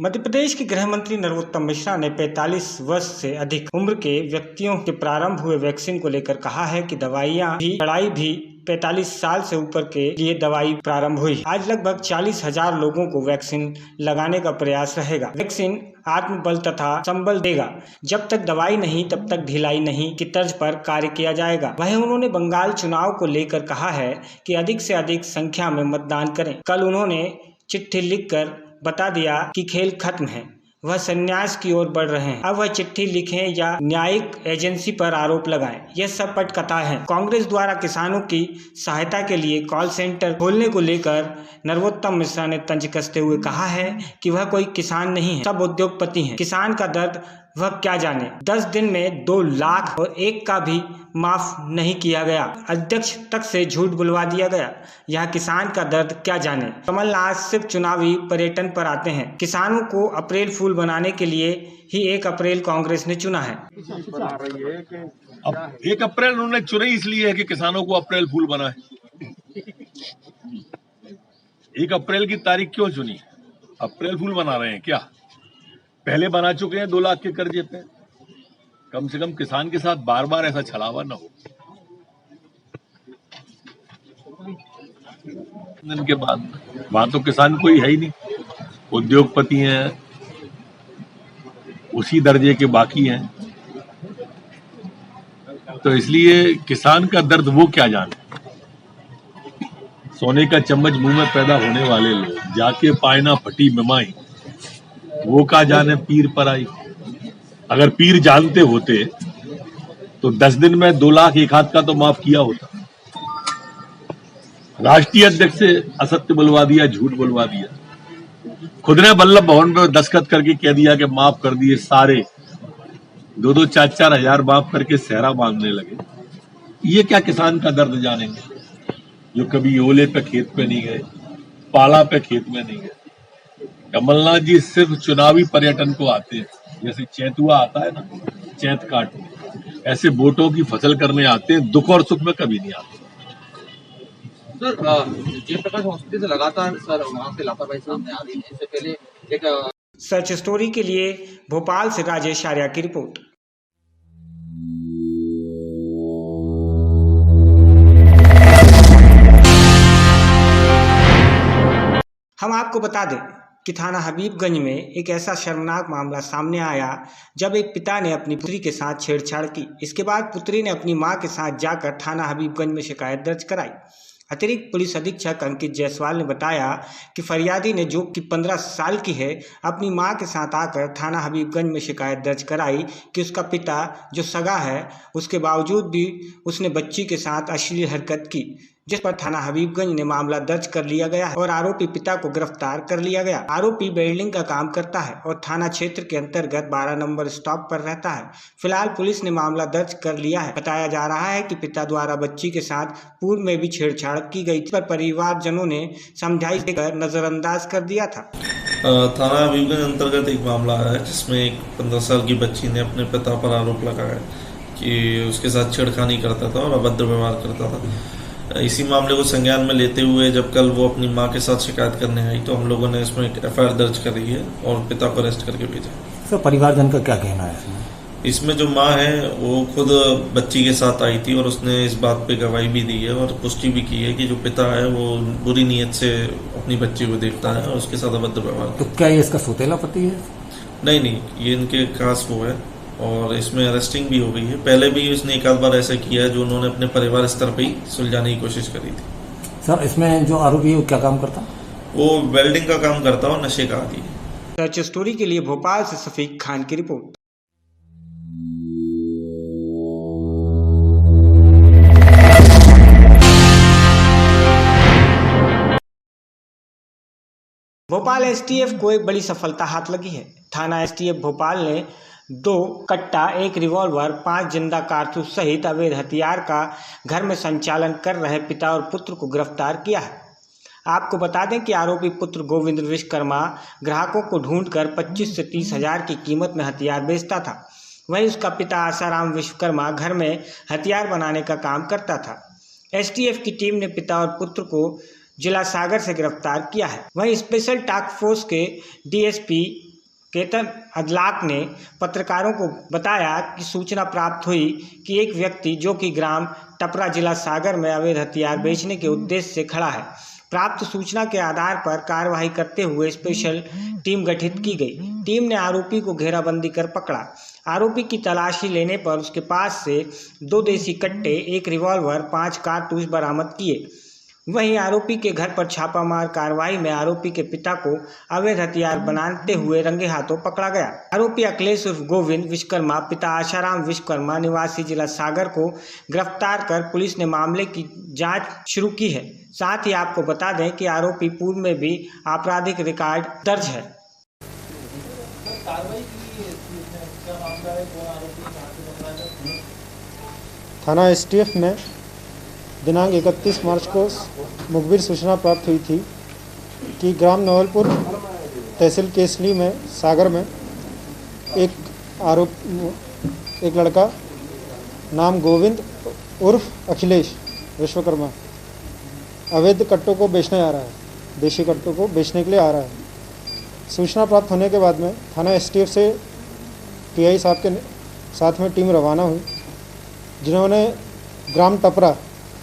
मध्य प्रदेश के गृह मंत्री नरोत्तम मिश्रा ने 45 वर्ष से अधिक उम्र के व्यक्तियों के प्रारंभ हुए वैक्सीन को लेकर कहा है कि दवाइयां भी चढ़ाई भी 45 साल से ऊपर के लिए दवाई प्रारंभ हुई। आज लगभग 40,000 लोगों को वैक्सीन लगाने का प्रयास रहेगा। वैक्सीन आत्मबल तथा संबल देगा। जब तक दवाई नहीं तब तक ढिलाई नहीं की तर्ज पर कार्य किया जाएगा। वहीं उन्होंने बंगाल चुनाव को लेकर कहा है कि अधिक से अधिक संख्या में मतदान करें। कल उन्होंने चिट्ठी लिखकर बता दिया कि खेल खत्म है, वह संन्यास की ओर बढ़ रहे हैं। अब वह चिट्ठी लिखें या न्यायिक एजेंसी पर आरोप लगाएं, यह सब पटकथा है। कांग्रेस द्वारा किसानों की सहायता के लिए कॉल सेंटर खोलने को लेकर नरोत्तम मिश्रा ने तंज कसते हुए कहा है कि वह कोई किसान नहीं है, सब उद्योगपति हैं। किसान का दर्द वह क्या जाने। 10 दिन में 2 लाख और 1 का भी माफ नहीं किया गया। अध्यक्ष तक से झूठ बुलवा दिया गया। यह किसान का दर्द क्या जाने। कमलनाथ सिर्फ चुनावी पर्यटन पर आते हैं। किसानों को अप्रैल फूल बनाने के लिए ही 1 अप्रैल कांग्रेस ने चुना है। अब 1 अप्रैल उन्होंने चुनी इसलिए है कि किसानों को अप्रैल फूल बनाए। 1 अप्रैल की तारीख क्यों चुनी? अप्रैल फूल बना रहे हैं क्या? पहले बना चुके हैं 2 लाख के कर्जे पे। कम से कम किसान के साथ बार बार ऐसा छलावा न हो। दिन के बाद वहां तो किसान कोई है ही नहीं, उद्योगपति हैं, उसी दर्जे के बाकी हैं। तो इसलिए किसान का दर्द वो क्या जाने। सोने का चम्मच मुंह में पैदा होने वाले लोग जाके पायना फटी बिमाई, वो का जाने पीर पर आई। अगर पीर जानते होते तो 10 दिन में 2 लाख 1 हाथ का तो माफ किया होता। राष्ट्रीय अध्यक्ष से असत्य बुलवा दिया, झूठ बुलवा दिया। खुद ने वल्लभ भवन पे दस्तखत करके कह दिया कि माफ कर दिए सारे। 2-2 4-4 हजार माफ करके सेहरा मांगने लगे। ये क्या किसान का दर्द जानेंगे जो कभी ओले पे खेत पे नहीं गए, पाला पे खेत में नहीं गए। कमलनाथ जी सिर्फ चुनावी पर्यटन को आते हैं। जैसे चैतुआ आता है ना, चैत काटने, ऐसे वोटों की फसल करने आते हैं। दुख और सुख में कभी नहीं आते। सर, जयप्रकाश हॉस्पिटल से लगातार सर वहाँ से लापरवाही सामने आ रही है। इससे पहले एक सच स्टोरी के लिए भोपाल से राजेश आर्या की रिपोर्ट। हम आपको बता दें कि थाना हबीबगंज में एक ऐसा शर्मनाक मामला सामने आया जब एक पिता ने अपनी पुत्री के साथ छेड़छाड़ की। इसके बाद पुत्री ने अपनी मां के साथ जाकर थाना हबीबगंज में शिकायत दर्ज कराई। अतिरिक्त पुलिस अधीक्षक अंकित जायसवाल ने बताया कि फरियादी ने, जो कि 15 साल की है, अपनी मां के साथ आकर थाना हबीबगंज में शिकायत दर्ज कराई कि उसका पिता जो सगा है, उसके बावजूद भी उसने बच्ची के साथ अश्लील हरकत की, जिस पर थाना हबीबगंज ने मामला दर्ज कर लिया गया है और आरोपी पिता को गिरफ्तार कर लिया गया। आरोपी वेल्डिंग का काम करता है और थाना क्षेत्र के अंतर्गत 12 नंबर स्टॉप पर रहता है। फिलहाल पुलिस ने मामला दर्ज कर लिया है। बताया जा रहा है कि पिता द्वारा बच्ची के साथ पूर्व में भी छेड़छाड़ की गई थी, पर परिवारजनों ने समझाइश देकर नजरअंदाज कर दिया था। थाना हबीबगंज अंतर्गत एक मामला है जिसमें एक 15 साल की बच्ची ने अपने पिता पर आरोप लगाया कि उसके साथ छेड़खानी करता था और अभद्र व्यवहार करता था। इसी मामले को संज्ञान में लेते हुए जब कल वो अपनी मां के साथ शिकायत करने आई तो हम लोगों ने इसमें एक FIR दर्ज करी है और पिता को अरेस्ट करके भेजा। सर, परिवारजन का क्या कहना है इसमें? जो मां है वो खुद बच्ची के साथ आई थी और उसने इस बात पे गवाही भी दी है और पुष्टि भी की है कि जो पिता है वो बुरी नीयत से अपनी बच्ची को देखता है और उसके साथ अभद्र व्यवहार। तो क्या ये इसका सौतेला पति है? नहीं, ये इनके खास वो है और इसमें अरेस्टिंग भी हो गई है। पहले भी उसने एक आध बार ऐसा किया है जो उन्होंने अपने परिवार स्तर पर ही सुलझाने की कोशिश करी थी। सर, इसमें जो आरोपी है वो क्या काम करता? वो वेल्डिंग का काम करता और नशे का आदी है। सच स्टोरी के लिए भोपाल से सफीक खान की रिपोर्ट। भोपाल STF को एक बड़ी सफलता हाथ लगी है। थाना STF भोपाल ने 2 कट्टा, 1 रिवॉल्वर, 5 जिंदा कारतूस सहित अवैध हथियार का घर में संचालन कर रहे पिता और पुत्र को गिरफ्तार किया है। आपको बता दें कि आरोपी पुत्र गोविंद विश्वकर्मा ग्राहकों को ढूंढकर 25 से 30 हजार की कीमत में हथियार बेचता था। वहीं उसका पिता आसाराम विश्वकर्मा घर में हथियार बनाने का काम करता था। STF की टीम ने पिता और पुत्र को जिला सागर से गिरफ्तार किया है। वहीं स्पेशल टास्क फोर्स के DSP केतन अदलाक ने पत्रकारों को बताया कि सूचना प्राप्त हुई कि एक व्यक्ति जो कि ग्राम टपरा जिला सागर में अवैध हथियार बेचने के उद्देश्य से खड़ा है। प्राप्त सूचना के आधार पर कार्रवाई करते हुए स्पेशल टीम गठित की गई। टीम ने आरोपी को घेराबंदी कर पकड़ा। आरोपी की तलाशी लेने पर उसके पास से 2 देसी कट्टे, 1 रिवॉल्वर, 5 कारतूस बरामद किए। वहीं आरोपी के घर पर छापामार कार्रवाई में आरोपी के पिता को अवैध हथियार बनाते हुए रंगे हाथों पकड़ा गया। आरोपी अखिलेश उर्फ गोविंद विश्वकर्मा पिता आशाराम विश्वकर्मा निवासी जिला सागर को गिरफ्तार कर पुलिस ने मामले की जांच शुरू की है। साथ ही आपको बता दें कि आरोपी पूर्व में भी आपराधिक रिकॉर्ड दर्ज है। थाना एसटीएफ में दिनांक 31 मार्च को मुखबिर सूचना प्राप्त हुई थी कि ग्राम नवलपुर तहसील केसली में सागर में एक लड़का नाम गोविंद उर्फ अखिलेश विश्वकर्मा अवैध कट्टों को बेचने आ रहा है, देशी कट्टों को बेचने के लिए आ रहा है। सूचना प्राप्त होने के बाद में थाना एसटीएफ से टीआई साहब के साथ में टीम रवाना हुई, जिन्होंने ग्राम टपरा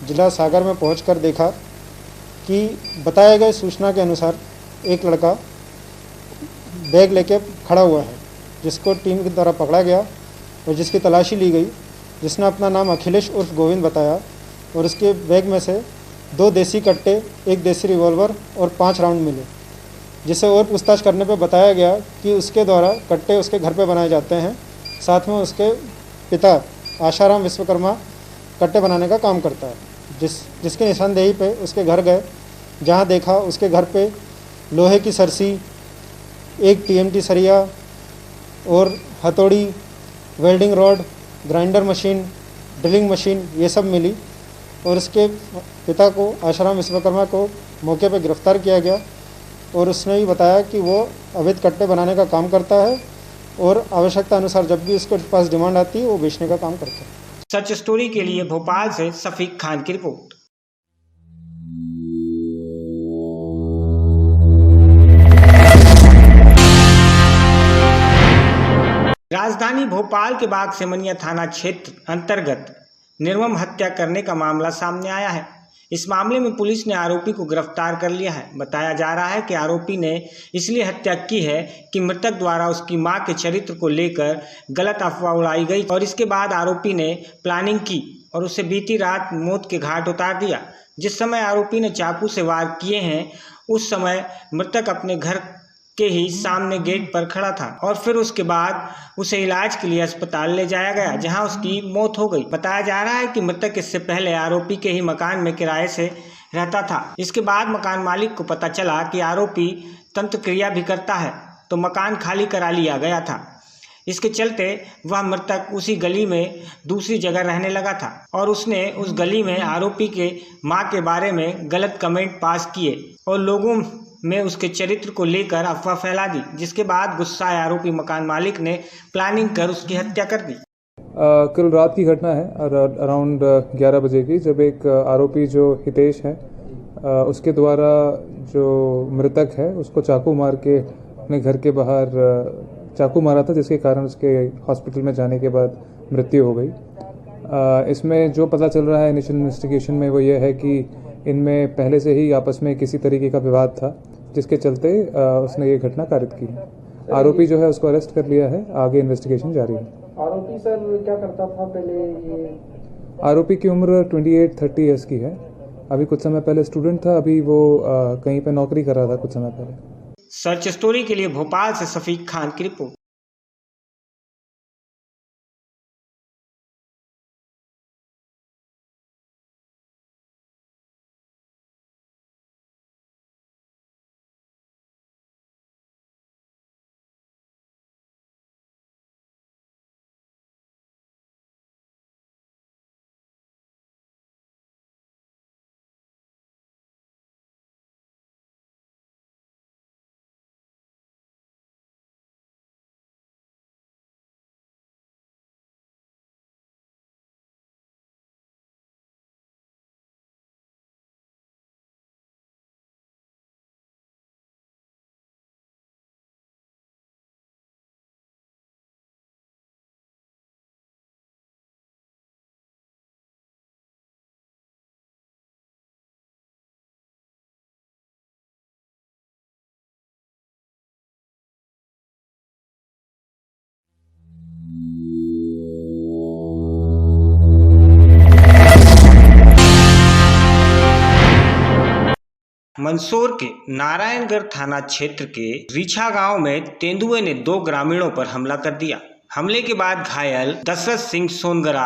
जिला सागर में पहुंचकर देखा कि बताए गए सूचना के अनुसार एक लड़का बैग लेके खड़ा हुआ है, जिसको टीम के द्वारा पकड़ा गया और जिसकी तलाशी ली गई, जिसने अपना नाम अखिलेश उर्फ गोविंद बताया और उसके बैग में से 2 देसी कट्टे, 1 देसी रिवॉल्वर और 5 राउंड मिले, जिसे और पूछताछ करने पर बताया गया कि उसके द्वारा कट्टे उसके घर पे बनाए जाते हैं। साथ में उसके पिता आशाराम विश्वकर्मा कट्टे बनाने का काम करता है। जिसकी निशानदेही पे उसके घर गए, जहां देखा उसके घर पे लोहे की सरसी, 1 टीएमटी सरिया और हथौड़ी, welding rod, grinder machine, drilling machine ये सब मिली और उसके पिता को आशाराम विश्वकर्मा को मौके पर गिरफ्तार किया गया और उसने भी बताया कि वो अवैध कट्टे बनाने का काम करता है और आवश्यकता अनुसार जब भी उसके पास डिमांड आती है वो बेचने का काम करता है। सच स्टोरी के लिए भोपाल से सफीक खान की रिपोर्ट। राजधानी भोपाल के बाग सेमनिया थाना क्षेत्र अंतर्गत निर्मम हत्या करने का मामला सामने आया है। इस मामले में पुलिस ने आरोपी को गिरफ्तार कर लिया है। बताया जा रहा है कि आरोपी ने इसलिए हत्या की है कि मृतक द्वारा उसकी मां के चरित्र को लेकर गलत अफवाह उड़ाई गई और इसके बाद आरोपी ने प्लानिंग की और उसे बीती रात मौत के घाट उतार दिया। जिस समय आरोपी ने चाकू से वार किए हैं उस समय मृतक अपने घर के ही सामने गेट पर खड़ा था और फिर उसके बाद उसे इलाज के लिए अस्पताल ले जाया गया, जहां उसकी मौत हो गई। बताया जा रहा है कि मृतक इससे पहले आरोपी के ही मकान में किराए से रहता था। इसके बाद मकान मालिक को पता चला कि आरोपी तंत्र क्रिया भी करता है, तो मकान खाली करा लिया गया था। इसके चलते वह मृतक उसी गली में दूसरी जगह रहने लगा था और उसने उस गली में आरोपी के मां के बारे में गलत कमेंट पास किए और लोगों में उसके चरित्र को लेकर अफवाह फैला दी, जिसके बाद गुस्साए आरोपी मकान मालिक ने प्लानिंग कर उसकी हत्या कर दी। कल रात की घटना है अराउंड 11 बजे की, जब एक आरोपी जो हितेश है उसके द्वारा जो मृतक है उसको चाकू मार के अपने घर के बाहर चाकू मारा था, जिसके कारण उसके हॉस्पिटल में जाने के बाद मृत्यु हो गई। इसमें जो पता चल रहा है इनिशियल इन्वेस्टिगेशन में वो ये है कि इनमें पहले से ही आपस में किसी तरीके का विवाद था, जिसके चलते उसने ये घटना कारित की है। आरोपी जो है उसको अरेस्ट कर लिया है, आगे इन्वेस्टिगेशन जारी है। आरोपी सर क्या करता था पहले? ये आरोपी की उम्र 28-30 ईयर्स की है। अभी कुछ समय पहले स्टूडेंट था, अभी वो कहीं पे नौकरी कर रहा था कुछ समय पहले। सच स्टोरी के लिए भोपाल से सफीक खान की रिपोर्ट। मंदसौर के नारायणगढ़ थाना क्षेत्र के रीछा गांव में तेंदुए ने 2 ग्रामीणों पर हमला कर दिया। हमले के बाद घायल दशरथ सिंह सोनगरा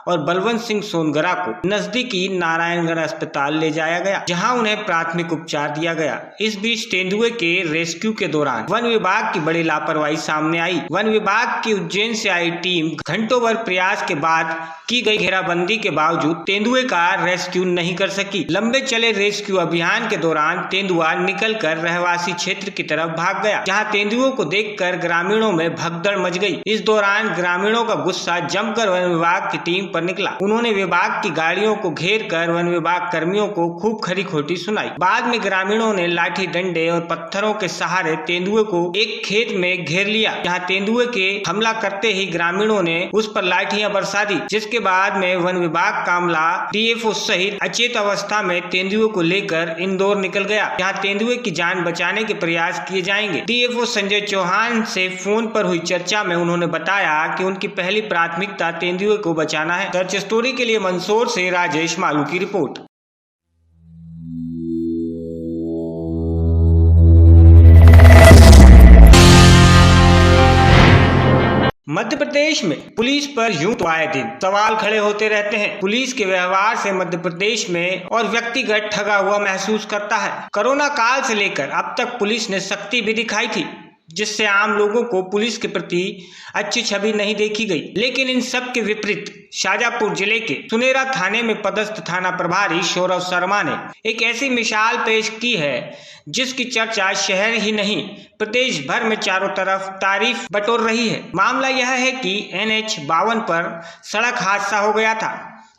और बलवंत सिंह सोनगरा को नजदीकी नारायणगढ़ अस्पताल ले जाया गया, जहां उन्हें प्राथमिक उपचार दिया गया। इस बीच तेंदुए के रेस्क्यू के दौरान वन विभाग की बड़ी लापरवाही सामने आई। वन विभाग की उज्जैन से आई टीम घंटों भर प्रयास के बाद की गई घेराबंदी के बावजूद तेंदुए का रेस्क्यू नहीं कर सकी। लंबे चले रेस्क्यू अभियान के दौरान तेंदुआ निकलकर रहवासी क्षेत्र की तरफ भाग गया, जहां तेंदुओं को देखकर ग्रामीणों में भगदड़ मच गई। इस दौरान ग्रामीणों का गुस्सा जमकर वन विभाग की टीम पर निकला। उन्होंने विभाग की गाड़ियों को घेर कर वन विभाग कर्मियों को खूब खरी खोटी सुनाई। बाद में ग्रामीणों ने लाठी डंडे और पत्थरों के सहारे तेंदुए को एक खेत में घेर लिया, जहां तेंदुए के हमला करते ही ग्रामीणों ने उस पर लाठियां बरसा दी, जिसके बाद में वन विभाग का अमला डीएफओ सहित अचेत अवस्था में तेंदुए को लेकर इंदौर निकल गया, जहां तेंदुए की जान बचाने के प्रयास किए जाएंगे। डीएफओ संजय चौहान से फोन पर हुई चर्चा में उन्होंने बताया कि उनकी पहली प्राथमिकता तेंदुए को बचाना है। सर्च स्टोरी के लिए मंदसौर से राजेश मालू की रिपोर्ट। मध्य प्रदेश में पुलिस पर यूं तो आए दिन सवाल खड़े होते रहते हैं। पुलिस के व्यवहार से मध्य प्रदेश में और व्यक्तिगत ठगा हुआ महसूस करता है। कोरोना काल से लेकर अब तक पुलिस ने सख्ती भी दिखाई थी, जिससे आम लोगों को पुलिस के प्रति अच्छी छवि नहीं देखी गई। लेकिन इन सब के विपरीत शाजापुर जिले के सुनेरा थाने में पदस्थ थाना प्रभारी सौरभ शर्मा ने एक ऐसी मिसाल पेश की है जिसकी चर्चा शहर ही नहीं प्रदेश भर में चारों तरफ तारीफ बटोर रही है। मामला यह है कि NH 52 पर सड़क हादसा हो गया था।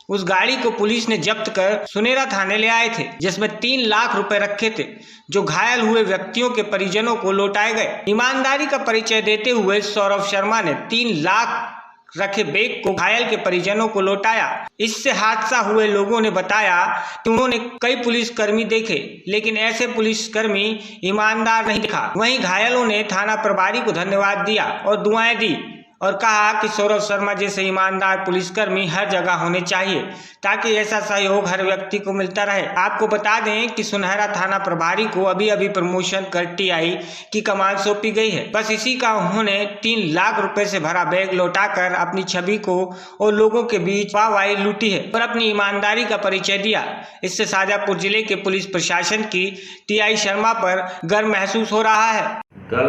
उस गाड़ी को पुलिस ने जब्त कर सुनेरा थाने ले आए थे, जिसमें 3 लाख रुपए रखे थे, जो घायल हुए व्यक्तियों के परिजनों को लौटाए गए। ईमानदारी का परिचय देते हुए सौरभ शर्मा ने 3 लाख रखे बैग को घायल के परिजनों को लौटाया। इससे हादसा हुए लोगों ने बताया कि उन्होंने कई पुलिसकर्मी देखे, लेकिन ऐसे पुलिसकर्मी ईमानदार नहीं दिखा। वहीं घायलों ने थाना प्रभारी को धन्यवाद दिया और दुआएं दी और कहा कि सौरभ शर्मा जैसे ईमानदार पुलिसकर्मी हर जगह होने चाहिए, ताकि ऐसा सहयोग हर व्यक्ति को मिलता रहे। आपको बता दें कि सुनहरा थाना प्रभारी को अभी अभी प्रमोशन कर TI की कमान सौंपी गई है। बस इसी का उन्होंने 3 लाख रुपए से भरा बैग लौटाकर अपनी छवि को और लोगों के बीच वाहवाही लूटी है और अपनी ईमानदारी का परिचय दिया। इससे शाजापुर जिले के पुलिस प्रशासन की TI शर्मा पर गर्व महसूस हो रहा है। कल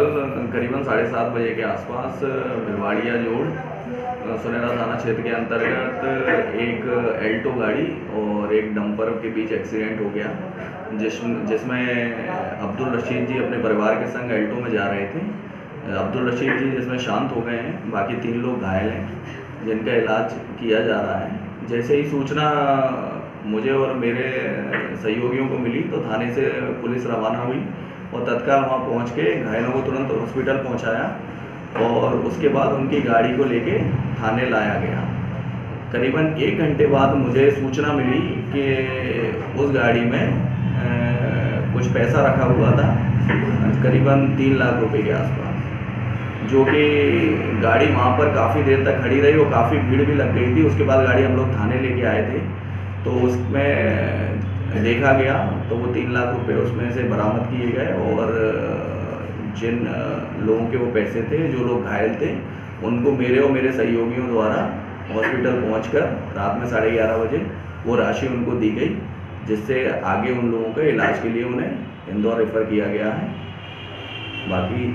करीबन 7:30 बजे के आसपास भिलवाड़िया जोड़ सुनेरा थाना क्षेत्र के अंतर्गत एक एल्टो गाड़ी और एक डंपर के बीच एक्सीडेंट हो गया, जिसमें अब्दुल रशीद जी अपने परिवार के संग एल्टो में जा रहे थे। अब्दुल रशीद जी जिसमें शांत हो गए हैं, बाकी 3 लोग घायल हैं, जिनका इलाज किया जा रहा है। जैसे ही सूचना मुझे और मेरे सहयोगियों को मिली तो थाने से पुलिस रवाना हुई और तत्काल वहाँ पहुँच के घायलों को तुरंत हॉस्पिटल पहुँचाया और उसके बाद उनकी गाड़ी को लेके थाने लाया गया। करीबन 1 घंटे बाद मुझे सूचना मिली कि उस गाड़ी में कुछ पैसा रखा हुआ था, करीबन 3 लाख रुपए के आसपास, जो कि गाड़ी वहाँ पर काफ़ी देर तक खड़ी रही और काफ़ी भीड़ भी लग गई थी। उसके बाद गाड़ी हम लोग थाने लेके आए थे तो उसमें देखा गया तो वो 3 लाख रुपए उसमें से बरामद किए गए और जिन लोगों के वो पैसे थे, जो लोग घायल थे, उनको मेरे और मेरे सहयोगियों द्वारा हॉस्पिटल पहुंचकर रात में 11:30 बजे वो राशि उनको दी गई, जिससे आगे उन लोगों के इलाज के लिए उन्हें इंदौर रेफर किया गया है। बाकी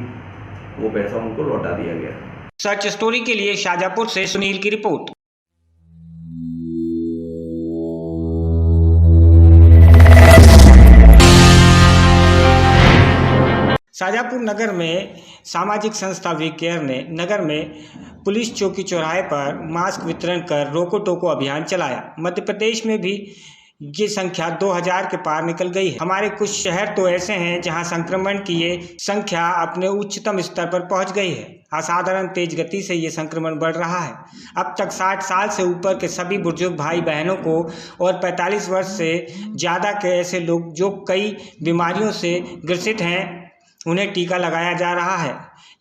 वो पैसा उनको लौटा दिया गया। सर्च स्टोरी के लिए शाजापुर से सुनील की रिपोर्ट। शाजापुर नगर में सामाजिक संस्था वी केयर ने नगर में पुलिस चौकी चौराहे पर मास्क वितरण कर रोको टोको अभियान चलाया। मध्य प्रदेश में भी ये संख्या 2000 के पार निकल गई है। हमारे कुछ शहर तो ऐसे हैं जहां संक्रमण की ये संख्या अपने उच्चतम स्तर पर पहुंच गई है। असाधारण तेज गति से ये संक्रमण बढ़ रहा है। अब तक 60 साल से ऊपर के सभी बुजुर्ग भाई बहनों को और 45 वर्ष से ज़्यादा के ऐसे लोग जो कई बीमारियों से ग्रसित हैं, उन्हें टीका लगाया जा रहा है।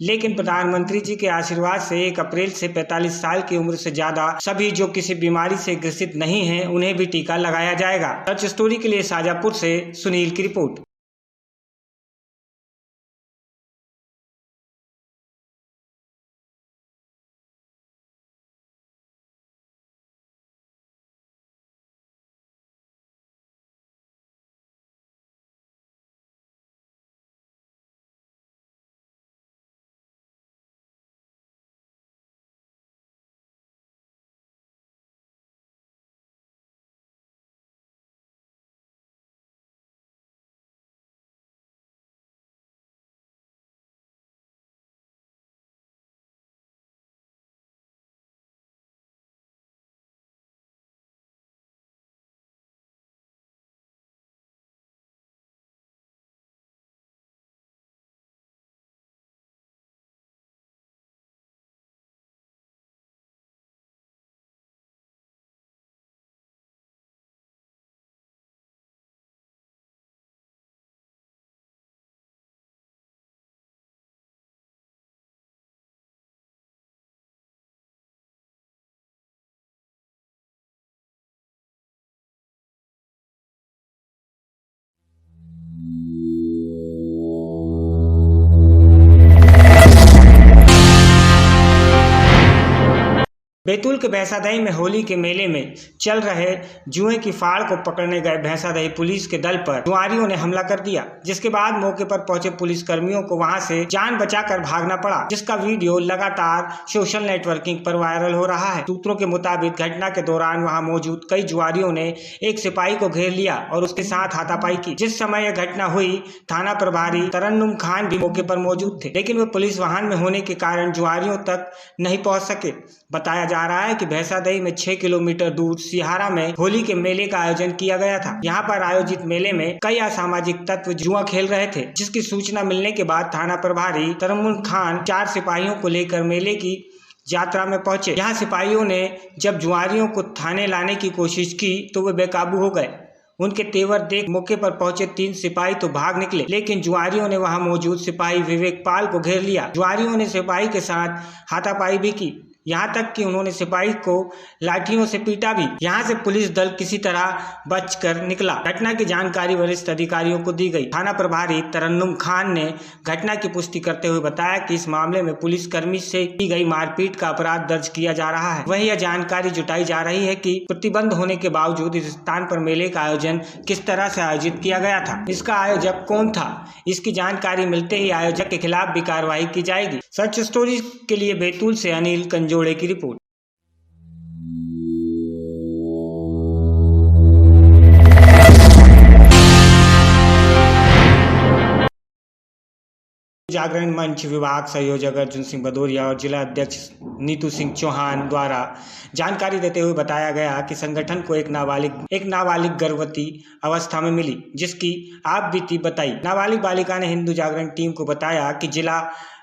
लेकिन प्रधानमंत्री जी के आशीर्वाद से 1 अप्रैल से 45 साल की उम्र से ज़्यादा सभी जो किसी बीमारी से ग्रसित नहीं हैं, उन्हें भी टीका लगाया जाएगा। सर्च स्टोरी के लिए शाजापुर से सुनील की रिपोर्ट। बैतूल के भैंसादही में होली के मेले में चल रहे जुए की फाड़ को पकड़ने गए भैंसादही पुलिस के दल पर जुआरियों ने हमला कर दिया, जिसके बाद मौके पर पहुंचे पुलिस कर्मियों को वहां से जान बचाकर भागना पड़ा, जिसका वीडियो लगातार सोशल नेटवर्किंग पर वायरल हो रहा है। सूत्रों के मुताबिक घटना के दौरान वहां मौजूद कई जुआरियों ने एक सिपाही को घेर लिया और उसके साथ हाथापाई की। जिस समय यह घटना हुई, थाना प्रभारी तरन्नुम खान भी मौके पर मौजूद थे, लेकिन वे पुलिस वाहन में होने के कारण जुआरियों तक नहीं पहुंच सके। बताया जा रहा है कि भैंसादही में 6 किलोमीटर दूर सिहारा में होली के मेले का आयोजन किया गया था। यहाँ पर आयोजित मेले में कई असामाजिक तत्व जुआ खेल रहे थे, जिसकी सूचना मिलने के बाद थाना प्रभारी तरन्नुम खान 4 सिपाहियों को लेकर मेले की यात्रा में पहुंचे। यहाँ सिपाहियों ने जब जुआरियों को थाने लाने की कोशिश की तो वे बेकाबू हो गए। उनके तेवर देख मौके पर पहुंचे 3 सिपाही तो भाग निकले, लेकिन जुआरियों ने वहां मौजूद सिपाही विवेक पाल को घेर लिया। जुआरियों ने सिपाही के साथ हाथापाई भी की, यहाँ तक कि उन्होंने सिपाही को लाठियों से पीटा भी। यहाँ से पुलिस दल किसी तरह बचकर निकला। घटना की जानकारी वरिष्ठ अधिकारियों को दी गई। थाना प्रभारी तरन्नुम खान ने घटना की पुष्टि करते हुए बताया कि इस मामले में पुलिसकर्मी से की गई मारपीट का अपराध दर्ज किया जा रहा है। वहीं यह जानकारी जुटाई जा रही है कि प्रतिबंध होने के बावजूद इस स्थान पर मेले का आयोजन किस तरह से आयोजित किया गया था, इसका आयोजक कौन था, इसकी जानकारी मिलते ही आयोजक के खिलाफ भी कार्रवाई की जाएगी। सच स्टोरी के लिए बैतूल से अनिल कंजोड़े की रिपोर्ट। जागरण मंच विभाग संयोजक अर्जुन सिंह भदौरिया और जिला अध्यक्ष नीतू सिंह चौहान द्वारा जानकारी देते हुए बताया गया कि संगठन को एक नाबालिग गर्भवती अवस्था में मिली, जिसकी आप बीती बताई। नाबालिग बालिका ने हिंदू जागरण टीम को बताया कि जिला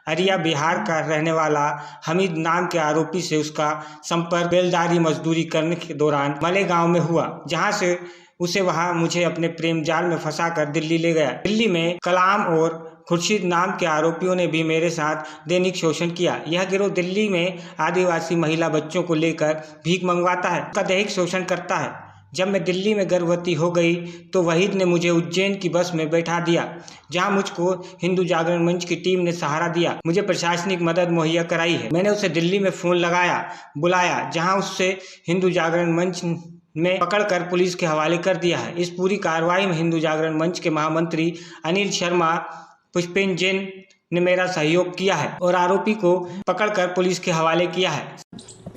अरिया बिहार का रहने वाला हमीद नाम के आरोपी से उसका संपर्क बेलदारी मजदूरी करने के दौरान मले गांव में हुआ, जहां से उसे वहां मुझे अपने प्रेम जाल में फंसाकर दिल्ली ले गया। दिल्ली में कलाम और खुर्शीद नाम के आरोपियों ने भी मेरे साथ दैनिक शोषण किया। यह गिरोह दिल्ली में आदिवासी महिला बच्चों को लेकर भीख मंगवाता है, उसका दैहिक शोषण करता है। जब मैं दिल्ली में गर्भवती हो गई तो वहीद ने मुझे उज्जैन की बस में बैठा दिया, जहां मुझको हिंदू जागरण मंच की टीम ने सहारा दिया, मुझे प्रशासनिक मदद मुहैया कराई है। मैंने उसे दिल्ली में फ़ोन बुलाया, जहां उससे हिंदू जागरण मंच में पकड़कर पुलिस के हवाले कर दिया है। इस पूरी कार्रवाई में हिंदू जागरण मंच के महामंत्री अनिल शर्मा पुष्पेन जैन ने मेरा सहयोग किया है और आरोपी को पकड़कर पुलिस के हवाले किया है।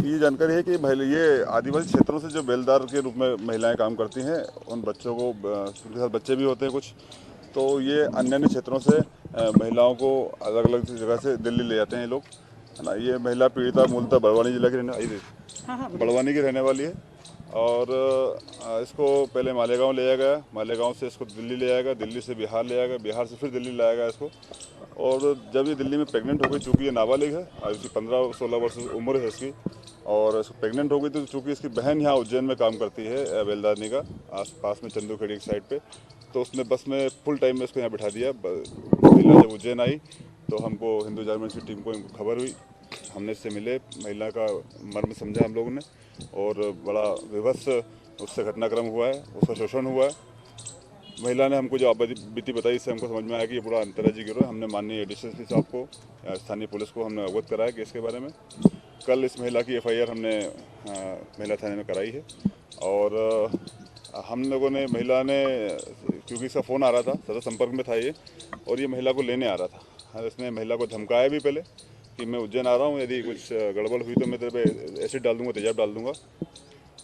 ये जानकारी है कि ये आदिवासी क्षेत्रों से जो बेलदार के रूप में महिलाएं काम करती हैं, उन बच्चों को, उनके साथ बच्चे भी होते हैं कुछ, तो ये अन्य क्षेत्रों से महिलाओं को अलग अलग जगह से दिल्ली ले जाते हैं ये लोग, है ना। ये महिला पीड़िता मूलतः बड़वानी जिला की बड़वानी की रहने वाली है और इसको पहले मालेगांव ले जाया गया, मालेगांव से इसको दिल्ली ले जाएगा, दिल्ली से बिहार ले जाएगा, बिहार से फिर दिल्ली लाया गया इसको। और जब ये दिल्ली में प्रेग्नेंट हो गई, चूँकि ये नाबालिग है, इसकी 15-16 वर्ष उम्र है इसकी, और इसको प्रेग्नेंट हो गई तो चूँकि इसकी बहन यहाँ उज्जैन में काम करती है बेलदारनी का पास में चंदूखेड़ी की साइड पे, तो उसने बस में फुल टाइम में इसको यहाँ बिठा दिया। महिला जब उज्जैन आई तो हमको हिंदू जागरण की टीम को खबर हुई, हमने इससे मिले, महिला का मर्म समझा हम लोगों ने और बड़ा विभत्स उससे घटनाक्रम हुआ है, उसका शोषण हुआ है। महिला ने हमको जो बीती बताई, इससे हमको समझ में आया कि ये पूरा अंतर्राज्यीय गिरोह। हमने माननीय एडीसीपी साहब को, स्थानीय पुलिस को हमने अवगत कराया केस के बारे में। कल इस महिला की FIR हमने महिला थाने में कराई है और हम लोगों ने, महिला ने, क्योंकि इसका फ़ोन आ रहा था, सदा संपर्क में था ये, और ये महिला को लेने आ रहा था। इसने महिला को धमकाया भी पहले कि मैं उज्जैन आ रहा हूँ, यदि कुछ गड़बड़ हुई तो मैं तेरे पे एसिड डाल दूँगा, तेजाब डाल दूँगा।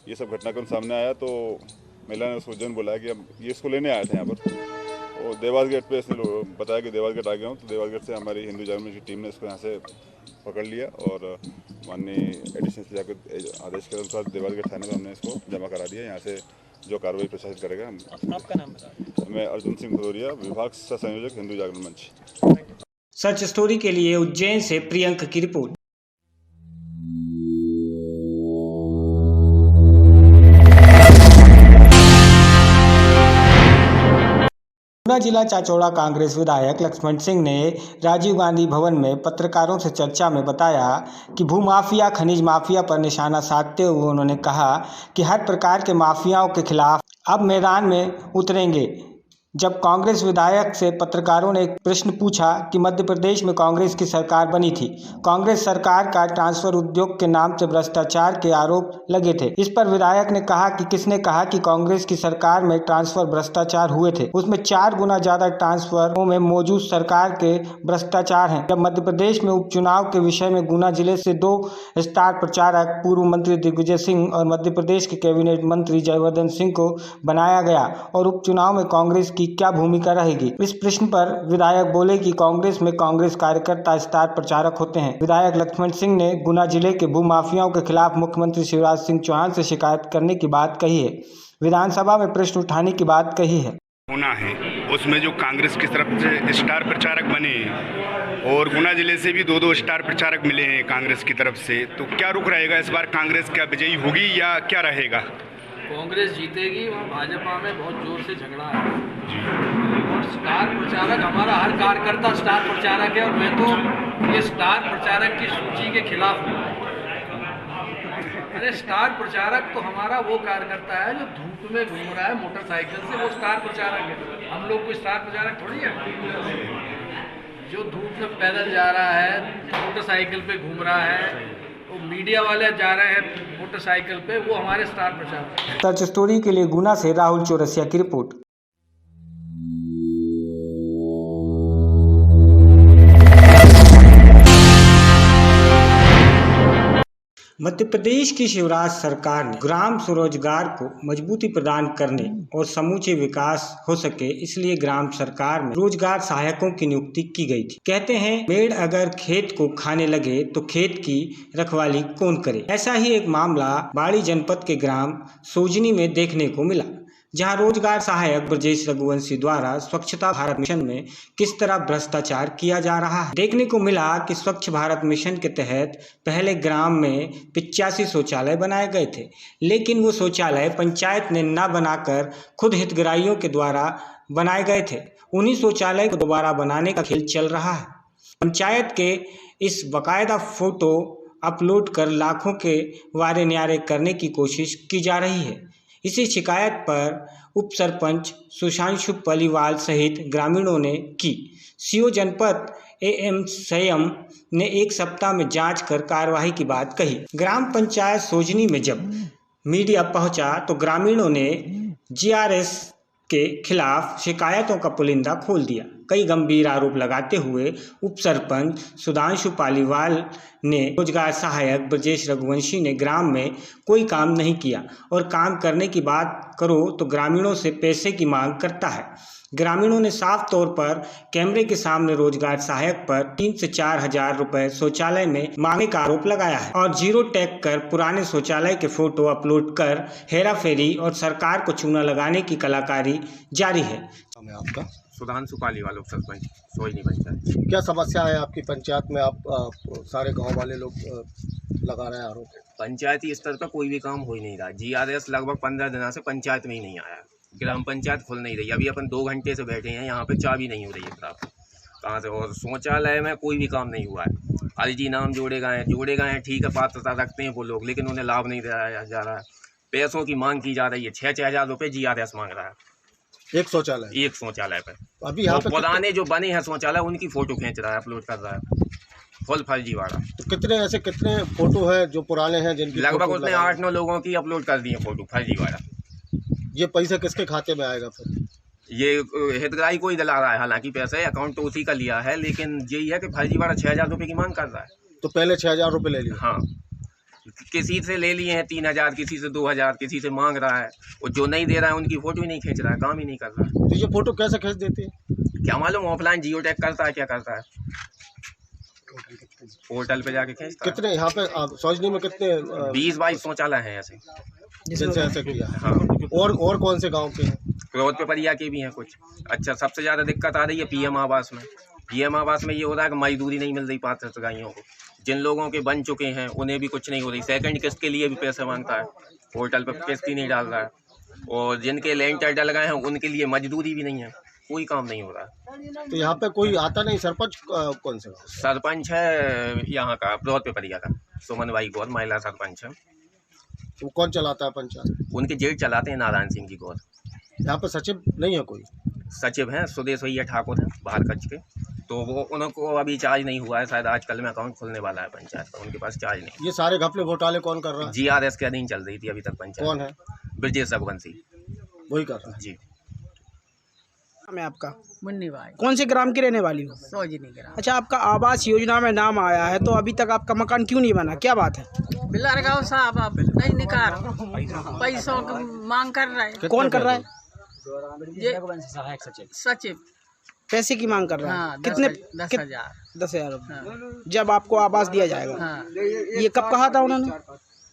ये सब घटनाक्रम सामने आया तो महिला ने उसको उज्जैन बुलाया कि अब ये इसको लेने आए थे यहाँ पर, और देवास गेट पे इसने बताया कि देवास गेट आ गया हूँ, तो देवास गेट से हमारी हिंदू जागरण की टीम ने इसको यहाँ से पकड़ लिया और माननीय एडिशनल से जाकर आदेश के अनुसार देवास गेट थाने में हमने इसको जमा करा दिया। यहाँ से जो कार्रवाई प्रशासन करेगा। आपका नाम बताएं। मैं अर्जुन सिंह भदौरिया, विभाग सह संयोजक, हिंदू जागरण मंच। सच स्टोरी के लिए उज्जैन से प्रियंक की रिपोर्ट। जिला चाचौड़ा कांग्रेस विधायक लक्ष्मण सिंह ने राजीव गांधी भवन में पत्रकारों से चर्चा में बताया कि भूमाफिया, खनिज माफिया पर निशाना साधते हुए उन्होंने कहा कि हर प्रकार के माफियाओं के खिलाफ अब मैदान में उतरेंगे। जब कांग्रेस विधायक से पत्रकारों ने एक प्रश्न पूछा कि मध्य प्रदेश में कांग्रेस की सरकार बनी थी, कांग्रेस सरकार का ट्रांसफर उद्योग के नाम से भ्रष्टाचार के आरोप लगे थे। इस पर विधायक ने कहा कि किसने कहा कि कांग्रेस की सरकार में ट्रांसफर भ्रष्टाचार हुए थे? उसमें 4 गुना ज्यादा ट्रांसफरों में मौजूद सरकार के भ्रष्टाचार हैं। जब मध्य प्रदेश में उपचुनाव के विषय में गुना जिले से 2 स्टार प्रचारक पूर्व मंत्री दिग्विजय सिंह और मध्य प्रदेश के कैबिनेट मंत्री जयवर्धन सिंह को बनाया गया और उपचुनाव में कांग्रेस की क्या भूमिका रहेगी? इस प्रश्न पर विधायक बोले कि कांग्रेस में कांग्रेस कार्यकर्ता स्टार प्रचारक होते हैं। विधायक लक्ष्मण सिंह ने गुना जिले के भूमाफियाओं के खिलाफ मुख्यमंत्री शिवराज सिंह चौहान से शिकायत करने की बात कही है। विधानसभा में प्रश्न उठाने की बात कही है। होना है उसमें जो कांग्रेस की तरफ से स्टार प्रचारक बने हैं और गुना जिले से भी 2 स्टार प्रचारक मिले हैं कांग्रेस की तरफ से, तो क्या रुख रहेगा इस बार? कांग्रेस क्या विजयी होगी या क्या रहेगा? कांग्रेस जीतेगी। वहाँ भाजपा में बहुत जोर से झगड़ा है और स्टार प्रचारक, हमारा हर कार्यकर्ता स्टार प्रचारक है और मैं तो ये स्टार प्रचारक की सूची के खिलाफ हूँ। अरे स्टार प्रचारक तो हमारा वो कार्यकर्ता है जो धूप में घूम रहा है मोटरसाइकिल से, वो स्टार प्रचारक है। हम लोग कोई स्टार प्रचारक थोड़ी है जो धूप में पैदल जा रहा है, मोटरसाइकिल पे घूम रहा है, वो मीडिया वाले जा रहे हैं मोटरसाइकिल पे, वो हमारे स्टार प्रचारक। सच स्टोरी के लिए गुना से राहुल चौरसिया की रिपोर्ट। मध्य प्रदेश की शिवराज सरकार ने ग्राम स्वरोजगार को मजबूती प्रदान करने और समूचे विकास हो सके, इसलिए ग्राम सरकार में रोजगार सहायकों की नियुक्ति की गई थी। कहते हैं भेड़ अगर खेत को खाने लगे तो खेत की रखवाली कौन करे। ऐसा ही एक मामला बाड़ी जनपद के ग्राम सोजनी में देखने को मिला, जहां रोजगार सहायक ब्रजेश रघुवंशी द्वारा स्वच्छता भारत मिशन में किस तरह भ्रष्टाचार किया जा रहा है। देखने को मिला कि स्वच्छ भारत मिशन के तहत पहले ग्राम में 85 शौचालय बनाए गए थे, लेकिन वो शौचालय पंचायत ने न बनाकर खुद हितग्राहियों के द्वारा बनाए गए थे। उन्हीं शौचालय को दोबारा बनाने का खेल चल रहा है। पंचायत के इस बाकायदा फोटो अपलोड कर लाखों के वारे न्यारे करने की कोशिश की जा रही है। इसी शिकायत पर उप सरपंच सुशांशु पलीवाल सहित ग्रामीणों ने की। सीओ जनपद AM संयम ने 1 सप्ताह में जांच कर कार्रवाई की बात कही। ग्राम पंचायत सोजनी में जब मीडिया पहुंचा तो ग्रामीणों ने GRS के खिलाफ शिकायतों का पुलिंदा खोल दिया। कई गंभीर आरोप लगाते हुए उप सरपंच सुधांशु पालीवाल ने रोजगार सहायक ब्रजेश रघुवंशी ने ग्राम में कोई काम नहीं किया और काम करने की बात करो तो ग्रामीणों से पैसे की मांग करता है। ग्रामीणों ने साफ तौर पर कैमरे के सामने रोजगार सहायक पर 3 से 4 हजार रुपए शौचालय में मांगने का आरोप लगाया है और जीरो टैग कर पुराने शौचालय के फोटो अपलोड कर हेरा फेरी और सरकार को चूना लगाने की कलाकारी जारी है। आपका सुधांशु पालीवाल उप सरपंच सोजनी पंचायत। क्या समस्या है आपकी पंचायत में? आप सारे गांव वाले लोग लगा रहे हैं आरोप। पंचायती स्तर पर कोई भी काम हो ही नहीं रहा। GRS लगभग 15 दिनों से पंचायत में ही नहीं आया। ग्राम पंचायत खुल नहीं रही। अभी अपन 2 घंटे से बैठे हैं यहाँ पे, चाबी नहीं हो रही है प्राप्त कहाँ से। और शौचालय में कोई भी काम नहीं हुआ है। अर्जी नाम जोड़े गए हैं ठीक है, पात्रता रखते हैं वो लोग, लेकिन उन्हें लाभ नहीं दिया जा रहा है। पैसों की मांग की जा रही है। 6-6 हजार रुपये GRS मांग रहा है एक शौचालय पे। अभी यहाँ पे पुराने जो बने हैं शौचालय उनकी फोटो खींच रहा है, अपलोड कर रहा है, फुल फर्जीवाड़ा। तो कितने फोटो है जो पुराने हैं जिनकी? लगभग उसने 8-9 लोगों की अपलोड कर दी है फोटो फर्जीवाड़ा। ये पैसा किसके खाते में आएगा फिर? ये हितग्राही को ही दिला रहा है, हालांकि पैसे अकाउंट तो उसी का लिया है, लेकिन यही है कि फर्जीवाड़ा 6 हजार रुपये की मांग कर रहा है। तो पहले 6 हजार रुपये ले लिए? हाँ, किसी से ले लिए हैं 3 हजार, किसी से 2 हजार, किसी से मांग रहा है। और जो नहीं दे रहा है उनकी फोटो ही नहीं खींच रहा है, काम ही नहीं कर रहा है। तो ये फोटो कैसे खींच देते हैं? क्या मालूम, ऑफलाइन जियो टैग करता है, क्या करता है, पोर्टल पे जाके खींचता है। कितने यहाँ पे सोजनी में कितने? 20-22 शौचालय हैं ऐसे जिनसे ऐसे किया है। हाँ। और कौन से गाँव के हैं? क्रोध पे परिया के भी हैं कुछ। अच्छा, सबसे ज़्यादा दिक्कत आ रही है PM आवास में। PM आवास में ये हो रहा है कि मजदूरी नहीं मिल रही पात्र हितग्राहियों को। जिन लोगों के बन चुके हैं उन्हें भी कुछ नहीं हो रही। सेकंड किस्त के लिए भी पैसे मांगता है, पोर्टल पर किस्त ही नहीं डाल रहा है। और जिनके लेंटर डल गए हैं उनके लिए मजदूरी भी नहीं है, कोई काम नहीं हो रहा है। तो यहाँ पे कोई आता नहीं? सरपंच कौन से? सरपंच है यहाँ का क्रोध पे परिया का, सुमन भाई गौर, महिला सरपंच है। तो कौन चलाता है पंचायत? उनके जेठ चलाते हैं नारायण सिंह जी गौर। यहाँ पे सचिव नहीं है कोई? सचिव हैं सुदेश भैया ठाकुर हैं बाहर कच्छ के, तो वो उनको अभी चार्ज नहीं हुआ है, शायद आजकल में अकाउंट खुलने वाला है पंचायत का, उनके पास चार्ज नहीं। ये सारे घपले घोटाले कौन कर रहा है? GRS के अधीन चल रही थी अभी तक पंचायत। कौन है? ब्रजेश रघुवंशी वही कर रहा है जी। मैं आपका मुन्नी भाई कौन से ग्राम की रहने वाली हो? सोजनी ग्राम। अच्छा, आपका आवास योजना में नाम आया है तो अभी तक आपका मकान क्यों नहीं बना, क्या बात है? बिल्लार गाँव साहब आप नहीं निकाल पैसों की मांग कर रहे हैं। कौन कर रहा है? ये सचिव पैसे की मांग कर रहा है। हाँ, कितने? 10,000 10,000 रुपये। जब आपको आवास दिया जाएगा। हाँ। ये कब कहा था उन्होंने?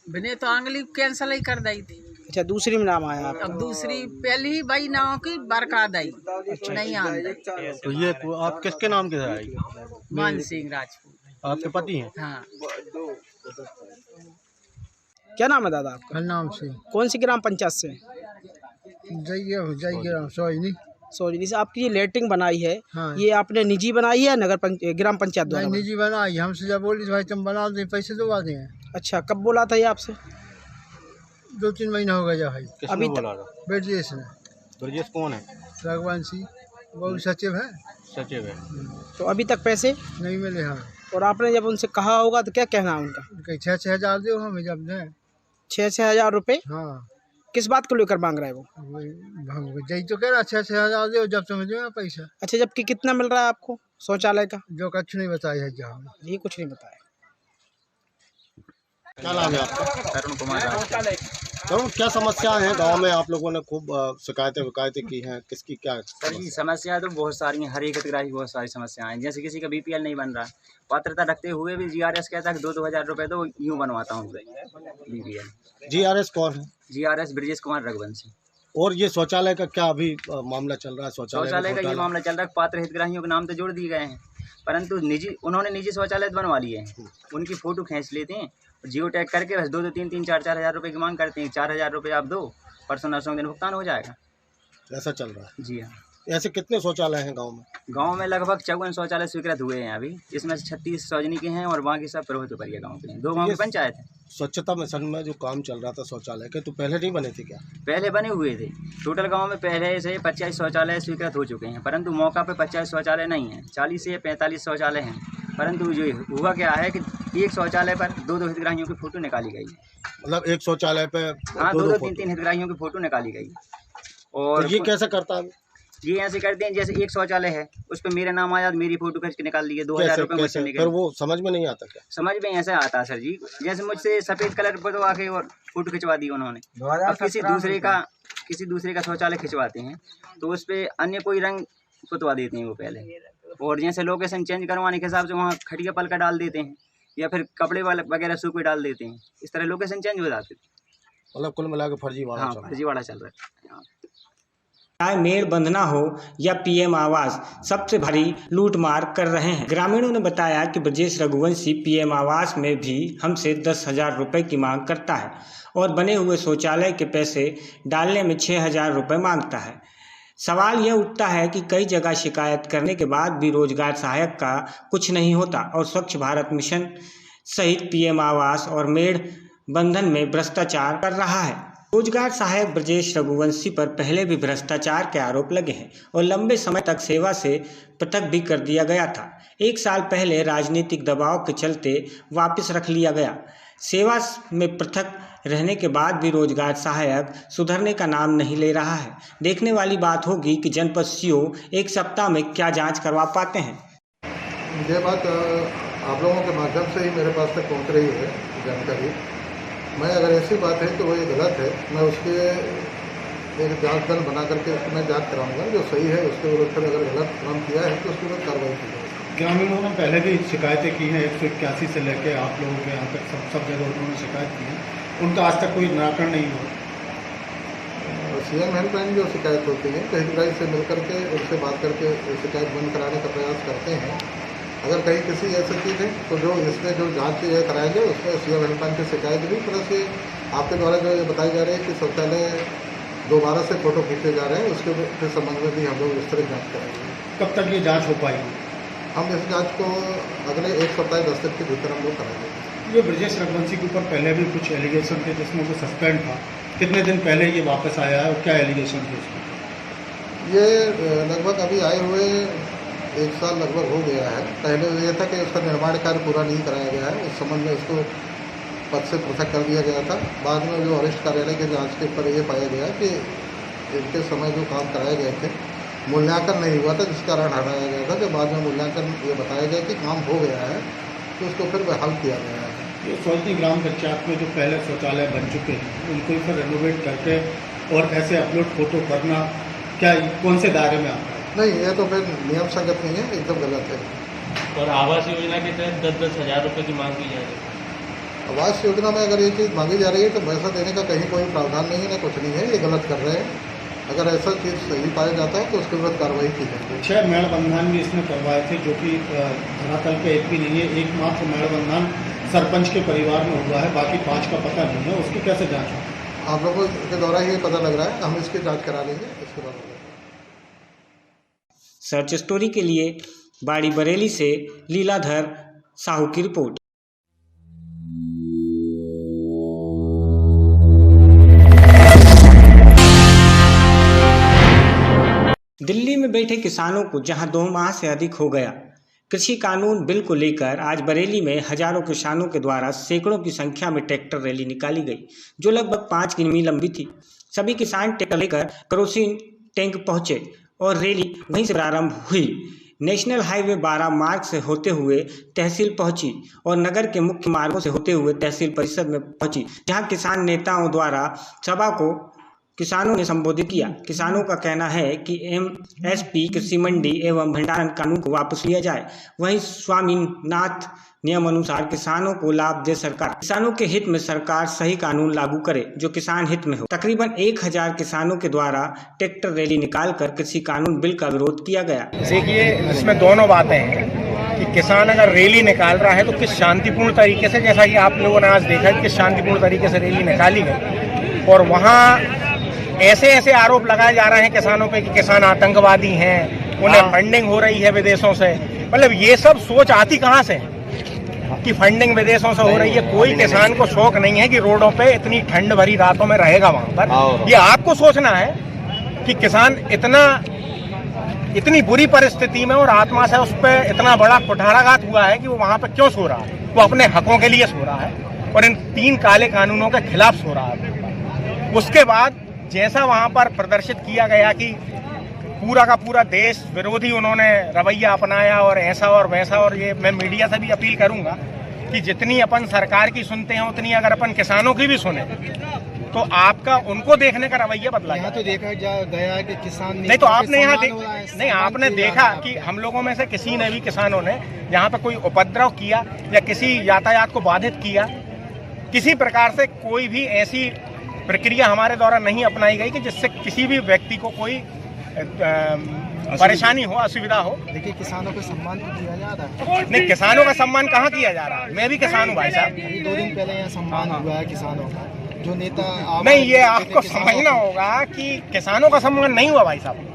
बिने तो आंगली कैंसिल ही कर दी थी। अच्छा, दूसरी में नाम आया आपका। अब दूसरी पहली भाई नाव की बरका दी नहीं आंदी। तो ये आप किसके नाम के आएगी? मान सिंह राजपूत आपके पति हैं? हाँ। क्या नाम है दादा आपका? नाम से कौन सी ग्राम पंचायत से? जय ग्राम सोजनी। सोजनी से। आपकी ये लेटरिंग बनाई है, हाँ। ये आपने निजी बनाई है ग्राम पंचायत द्वारा? निजी बनाई, हमसे जब बोली भाई तुम बना दे, पैसे दबा दें। अच्छा, कब बोला था ये आपसे? 2-3 महीना हो गया भाई। अभी बोला था? ब्रजेश ने। ब्रजेश कौन है? रघुवंशी वो सचिव है। सचिव है। तो अभी तक पैसे नहीं मिले हमें। और आपने जब उनसे कहा होगा तो क्या कहना है उनका? 6-6 हज़ार दो हमें जब दें। 6-6 हज़ार रुपये? हाँ। किस बात को लेकर मांग रहा है वो? जय तो कह रहा 6-6 हज़ार दो जब तुम्हें दो पैसा। अच्छा, जबकि कितना मिल रहा है आपको शौचालय का? जो कुछ नहीं बताया है जहाँ ये कुछ नहीं बताया। क्या नाम है आपका? तरुण कुमार। तो क्या समस्या है गांव में? आप लोगों ने खूब शिकायतें की हैं, किसकी क्या? सर जी समस्या तो बहुत सारी हैं, हर एक हितग्राही की बहुत सारी समस्याएं हैं। जैसे किसी का BPL नहीं बन रहा, पात्रता रखते हुए भी GRS कहता है कि 2-2 हज़ार रुपये तो यूँ बनवाता हूँ BPL। GRS कौन है? GRS ब्रजेश कुमार रघुवंशी। और ये शौचालय का क्या अभी मामला चल रहा है? शौचालय का ये मामला चल रहा है, पात्र हितग्राहियों के नाम तो जोड़ दिए गए हैं, परंतु उन्होंने निजी शौचालय बनवा लिए हैं, उनकी फ़ोटो खींच लेते हैं, जियो टैग करके बस 2-2, 3-3, 4-4 हज़ार रुपये की मांग करते हैं। 4 हज़ार रुपये आप दो, परसों नरसों दिन भुगतान हो जाएगा। ऐसा चल रहा है? जी हाँ। ऐसे कितने शौचालय हैं गांव में? गांव में लगभग 54 शौचालय स्वीकृत हुए हैं अभी, इसमें से 36 सौजनी के हैं और बाकी सब प्रभुत्व पर गाँव के हैं। 2 गाँव की पंचायत है। स्वच्छता मिशन में जो काम चल रहा था शौचालय के, तो पहले नहीं बने थे क्या? पहले बने हुए थे। टोटल गांव में पहले से 25 शौचालय स्वीकृत हो चुके हैं, परंतु मौका पे 50 शौचालय नहीं हैं, 40 से 45 शौचालय हैं। परंतु जो हुआ क्या है कि एक शौचालय पर 2-2 हितग्राहियों की फ़ोटो निकाली गई। मतलब एक शौचालय पे हाँ 2-2, 3-3 हितग्राहियों की फ़ोटो निकाली गई। और तो ये कैसे करता है? ये ऐसे करते हैं जैसे एक शौचालय है, उस पर मेरा नाम आया, मेरी फ़ोटो खींच के निकाल लिए, 2,000 रुपये मुझसे निकले। फिर वो समझ में नहीं आता क्या? समझ में ऐसे आता है सर जी, जैसे मुझसे सफ़ेद कलर पर आके और फ़ोटो खिंचवा दी उन्होंने। अब किसी दूसरे का शौचालय खिंचवाते हैं तो उस पर अन्य कोई रंग पुतवा देते हैं वो पहले, और जैसे लोकेशन चेंज करवाने के हिसाब से वहाँ खटिया पलका डाल देते हैं या फिर कपड़े वगैरह सूखे डाल देते हैं, इस तरह लोकेशन चेंज हो जाते हैं। मतलब कुल मिला के फर्जीवाड़ा। हाँ, फर्जीवाड़ा चल रहा है। चाहे मेड़ बंधना हो या PM आवास, सबसे भारी लूटमार कर रहे हैं। ग्रामीणों ने बताया कि ब्रजेश रघुवंशी PM आवास में भी हमसे 10,000 रुपये की मांग करता है और बने हुए शौचालय के पैसे डालने में 6,000 रुपये मांगता है। सवाल यह उठता है कि कई जगह शिकायत करने के बाद भी रोजगार सहायक का कुछ नहीं होता और स्वच्छ भारत मिशन सहित PM आवास और मेड़ बंधन में भ्रष्टाचार कर रहा है। रोजगार सहायक ब्रजेश रघुवंशी पर पहले भी भ्रष्टाचार के आरोप लगे हैं और लंबे समय तक सेवा से पृथक भी कर दिया गया था। 1 साल पहले राजनीतिक दबाव के चलते वापस रख लिया गया। सेवा में पृथक रहने के बाद भी रोजगार सहायक सुधरने का नाम नहीं ले रहा है। देखने वाली बात होगी कि जनपद CO 1 सप्ताह में क्या जांच करवा पाते हैं। ये बात आप लोगों के माध्यम से ही मेरे पास तक पहुंच रही है जानकारी। मैं अगर ऐसी बात है तो वो ये गलत है, मैं उसके एक जांच दल बना करके उसको मैं जांच कराऊंगा, जो सही है उसके विरुद्ध अगर गलत काम किया है तो उसके विरुद्ध कार्रवाई की जाएगी। ग्रामीणों ने पहले भी शिकायतें की हैं, 181 से लेके आप लोगों के यहाँ तक सब जगह उन्होंने शिकायत की है, उनका आज तक कोई निराकरण नहीं हुआ। CM हेल्पलाइन जो शिकायत होती है तो हितग्राही से मिलकर के उनसे बात करके शिकायत बंद कराने का प्रयास करते हैं। अगर कहीं किसी ऐसी चीज़ है तो जो इसमें जो जांच कराएंगे उसमें CM हेल्पलाइन की शिकायत भी, प्लस ये आपके द्वारा जो ये बताई जा रही है कि शौचालय दोबारा से फोटो खींचे जा रहे हैं, उसके संबंध में भी हम लोग इस तरह जाँच करेंगे। कब तक ये जाँच हो पाएगी? हम इस जाँच को अगले 1 सप्ताह 10 दिन के भीतर हम लोग कराएंगे। ये ब्रजेश रघुवंशी के ऊपर पहले भी कुछ एलिगेशन थे जिसमें वो सस्पेंड था, कितने दिन पहले ये वापस आया है और क्या एलिगेशन थे उसमें? ये लगभग अभी आए हुए 1 साल लगभग हो गया है। पहले ये था कि उसका निर्माण कार्य पूरा नहीं कराया गया है, उस संबंध में उसको पद से पृथक कर दिया गया था। बाद में जो वरिष्ठ कार्यालय के जांच के ऊपर ये पाया गया कि इनके समय जो काम कराए गए थे मूल्यांकन नहीं हुआ था, जिस कारण हटाया गया था। जब बाद में मूल्यांकन ये बताया गया कि काम हो गया है तो उसको फिर बहाल किया गया है। ये सोलती ग्राम पंचायत में जो पहले शौचालय बन चुके हैं उनको फिर रेनोवेट करके और ऐसे अपलोड फोटो करना क्या कौन से दायरे में आता है? नहीं, ये तो फिर नियम संगत नहीं है, एकदम गलत है। और आवास योजना के तहत 10-10 हज़ार रुपये की मांग की जा रही है। आवास योजना में अगर ये चीज़ मांगी जा रही है तो पैसा देने का कहीं कोई प्रावधान नहीं है, ना कुछ नहीं है, ये गलत कर रहे हैं। अगर ऐसा चीज़ सही पाया जाता है तो उसके विरुद्ध कार्रवाई की जाएगी। 6 मेड़बंधन भी इसने करवाए थे जो कि धरातल पे एक भी नहीं है। एकमात्र मेड़बंधन सरपंच के परिवार में हुआ है, बाकी 5 का पता नहीं है। उसकी कैसे जाँच हो? आप लोगों के द्वारा ये पता लग रहा है, हम इसकी जाँच करा लेंगे, इसके बाद। सर्च स्टोरी के लिए बाड़ी बरेली से लीलाधर साहू की रिपोर्ट। दिल्ली में बैठे किसानों को जहां 2 माह से अधिक हो गया कृषि कानून बिल को लेकर आज बरेली में हजारों किसानों के द्वारा सैकड़ों की संख्या में ट्रैक्टर रैली निकाली गई, जो लगभग 5 किमी लंबी थी। सभी किसान ट्रैक्टर लेकर केरोसिन टैंक पहुंचे और रैली वहीं से प्रारंभ हुई। नेशनल हाईवे 12 मार्ग से होते हुए तहसील पहुंची और नगर के मुख्य मार्गों से होते हुए तहसील परिषद में पहुंची, जहां किसान नेताओं द्वारा सभा को किसानों ने संबोधित किया। किसानों का कहना है कि MSP कृषि मंडी एवं भंडारण कानून को वापस लिया जाए, वहीं स्वामीनाथन नियम अनुसार किसानों को लाभ दे सरकार। किसानों के हित में सरकार सही कानून लागू करे जो किसान हित में हो। तकरीबन 1000 किसानों के द्वारा ट्रैक्टर रैली निकालकर कृषि कानून बिल का विरोध किया गया। देखिए, इसमें दोनों बातें हैं कि किसान अगर रैली निकाल रहा है तो किस शांतिपूर्ण तरीके से, जैसा कि आप लोगों ने आज देखा कि शांतिपूर्ण तरीके से रैली निकाली गई और वहाँ ऐसे आरोप लगाए जा रहे हैं किसानों पे कि किसान आतंकवादी हैं, उन्हें फंडिंग हो रही है विदेशों से। मतलब ये सब सोच आती कहाँ से कि फंडिंग विदेशों से हो रही है? कोई किसान को शौक नहीं है कि रोडों पे इतनी ठंड भरी रातों में रहेगा वहाँ पर। ये आपको सोचना है कि किसान इतनी बुरी परिस्थिति में और आत्मा से उस पर इतना बड़ा कुठाराघात हुआ है कि वो वहाँ पर क्यों सो रहा है? वो अपने हकों के लिए सो रहा है और इन 3 काले कानूनों के खिलाफ सो रहा है। उसके बाद जैसा वहाँ पर प्रदर्शित किया गया कि पूरा का पूरा देश विरोधी उन्होंने रवैया अपनाया और ऐसा और वैसा, और ये मैं मीडिया से भी अपील करूंगा कि जितनी अपन सरकार की सुनते हैं उतनी अगर अपन किसानों की भी सुने तो आपका उनको देखने का रवैया बदला। यहाँ तो देखा गया है कि किसान नहीं, तो आपने यहाँ नहीं, आपने देखा कि हम लोगों में से किसी ने भी किसानों ने यहाँ पे कोई उपद्रव किया या किसी यातायात को बाधित किया, किसी प्रकार से कोई भी ऐसी प्रक्रिया हमारे द्वारा नहीं अपनाई गई कि जिससे किसी भी व्यक्ति को कोई परेशानी हो, असुविधा हो। देखिए, किसानों को सम्मान तो किया जा रहा है। नहीं, किसानों का सम्मान कहाँ किया जा रहा है? मैं भी किसान हूँ भाई साहब। अभी 2 दिन पहले यहाँ सम्मान हुआ है किसानों का, जो नेता नहीं, ये आपको समझना होगा कि किसानों का सम्मान नहीं हुआ भाई साहब।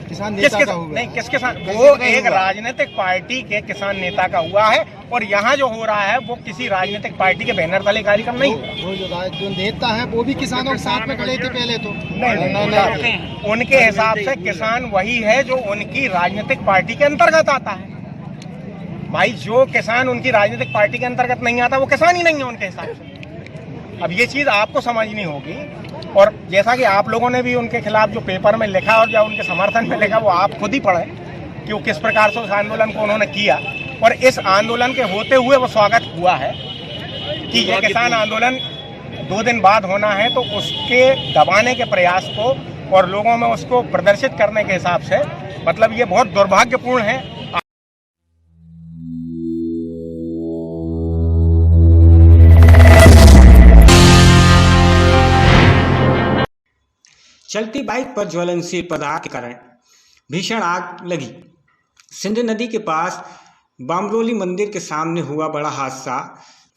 किसान नेता का हुआ नहीं, किस किसान? वो एक राजनीतिक पार्टी के किसान नेता का हुआ है और यहाँ जो हो रहा है वो किसी राजनीतिक पार्टी के बैनर तले कार्यक्रम नहीं। वो जो नेता है वो भी किसानों के साथ में खड़े थे पहले तो। नहीं, उनके हिसाब से किसान वही है जो उनकी राजनीतिक पार्टी के अंतर्गत आता है। भाई, जो किसान उनकी राजनीतिक पार्टी के अंतर्गत नहीं आता वो किसान ही नहीं है उनके हिसाब से। अब ये चीज़ आपको समझनी होगी, और जैसा कि आप लोगों ने भी उनके खिलाफ जो पेपर में लिखा और या उनके समर्थन में लिखा वो आप खुद ही पढ़े कि वो किस प्रकार से उस आंदोलन को उन्होंने किया, और इस आंदोलन के होते हुए वो स्वागत हुआ है कि ये किसान आंदोलन 2 दिन बाद होना है, तो उसके दबाने के प्रयास को और लोगों में उसको प्रदर्शित करने के हिसाब से, मतलब ये बहुत दुर्भाग्यपूर्ण है। चलती बाइक पर ज्वलनशील पदार्थ के कारण भीषण आग लगी। सिंध नदी के पास बामरोली मंदिर के सामने हुआ बड़ा हादसा।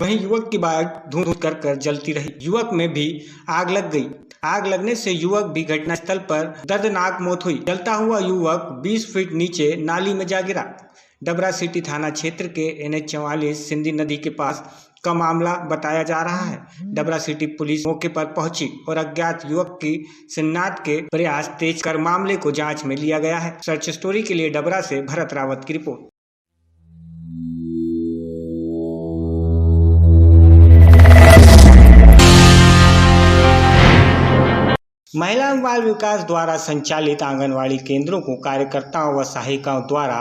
वहीं युवक की बाइक धूं-धूं कर जलती रही। युवक में भी आग लग गई। आग लगने से युवक भी घटनास्थल पर दर्दनाक मौत हुई। जलता हुआ युवक 20 फीट नीचे नाली में जा गिरा। डबरा सिटी थाना क्षेत्र के NH 44 सिंधी नदी के पास का मामला बताया जा रहा है। डबरा सिटी पुलिस मौके पर पहुंची और अज्ञात युवक की शिनाख्त के प्रयास तेज कर मामले को जांच में लिया गया है। सर्च स्टोरी के लिए डबरा से भरत रावत की रिपोर्ट। महिला एवं बाल विकास द्वारा संचालित आंगनवाड़ी केंद्रों को कार्यकर्ताओं व सहायिकाओं द्वारा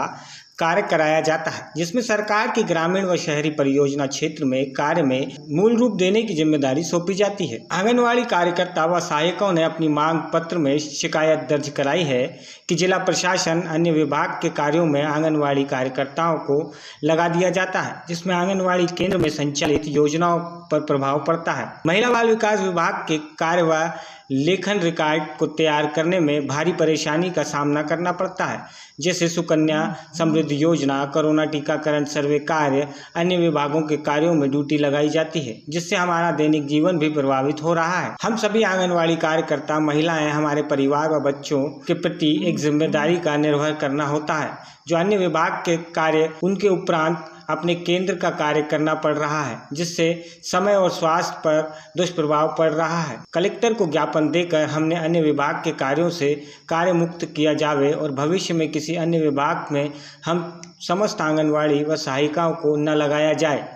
कार्य कराया जाता है, जिसमें सरकार की ग्रामीण व शहरी परियोजना क्षेत्र में कार्य में मूल रूप देने की जिम्मेदारी सौंपी जाती है। आंगनवाड़ी कार्यकर्ता व सहायिकाओं ने अपनी मांग पत्र में शिकायत दर्ज कराई है कि जिला प्रशासन अन्य विभाग के कार्यों में आंगनवाड़ी कार्यकर्ताओं को लगा दिया जाता है, जिसमें आंगनवाड़ी केंद्र में संचालित योजनाओं पर प्रभाव पड़ता है। महिला बाल विकास विभाग के कार्य व लेखन रिकॉर्ड को तैयार करने में भारी परेशानी का सामना करना पड़ता है, जैसे सुकन्या समृद्धि योजना, कोरोना टीकाकरण सर्वे कार्य, अन्य विभागों के कार्यों में ड्यूटी लगाई जाती है, जिससे हमारा दैनिक जीवन भी प्रभावित हो रहा है। हम सभी आंगनवाड़ी कार्यकर्ता महिलाएं हमारे परिवार व बच्चों के प्रति एक जिम्मेदारी का निर्वहन करना होता है, जो अन्य विभाग के कार्य उनके उपरांत अपने केंद्र का कार्य करना पड़ रहा है, जिससे समय और स्वास्थ्य पर दुष्प्रभाव पड़ रहा है। कलेक्टर को ज्ञापन देकर हमने अन्य विभाग के कार्यों से कार्य मुक्त किया जावे और भविष्य में किसी अन्य विभाग में हम समस्त आंगनवाड़ी व सहायिकाओं को न लगाया जाए।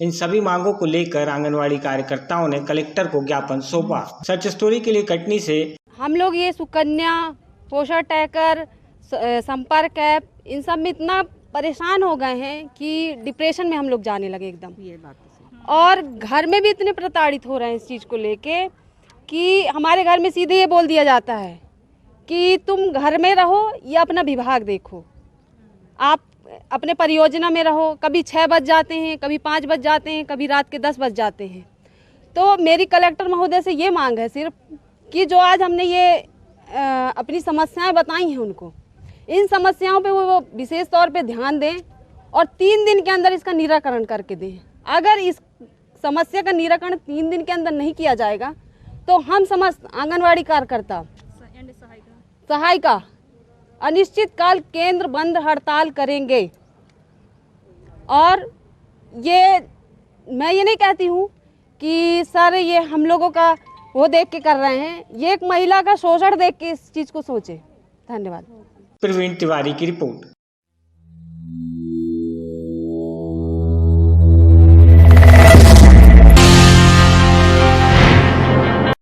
इन सभी मांगों को लेकर आंगनवाड़ी कार्यकर्ताओं ने कलेक्टर को ज्ञापन सौंपा। सर्च स्टोरी के लिए कटनी से हम लोग ये सुकन्या, पोषण टैकर, संपर्क ऐप, इन सब में इतना परेशान हो गए हैं कि डिप्रेशन में हम लोग जाने लगे एकदम। ये बात तो और घर में भी इतने प्रताड़ित हो रहे हैं इस चीज़ को लेके कि हमारे घर में सीधे ये बोल दिया जाता है कि तुम घर में रहो या अपना विभाग देखो, आप अपने परियोजना में रहो। कभी 6 बज जाते हैं, कभी 5 बज जाते हैं, कभी रात के 10 बज जाते हैं। तो मेरी कलेक्टर महोदय से ये मांग है सिर्फ कि जो आज हमने ये अपनी समस्याएं बताई हैं उनको, इन समस्याओं पे वो विशेष तौर पे ध्यान दें और 3 दिन के अंदर इसका निराकरण करके दें। अगर इस समस्या का निराकरण 3 दिन के अंदर नहीं किया जाएगा तो हम समस्त आंगनवाड़ी कार्यकर्ता सहायिका अनिश्चित काल केंद्र बंद हड़ताल करेंगे। और ये मैं ये नहीं कहती हूँ कि सर ये हम लोगों का वो देख के कर रहे हैं, ये एक महिला का शोषण देख के इस चीज़ को सोचे। धन्यवाद। प्रवीण तिवारी की रिपोर्ट।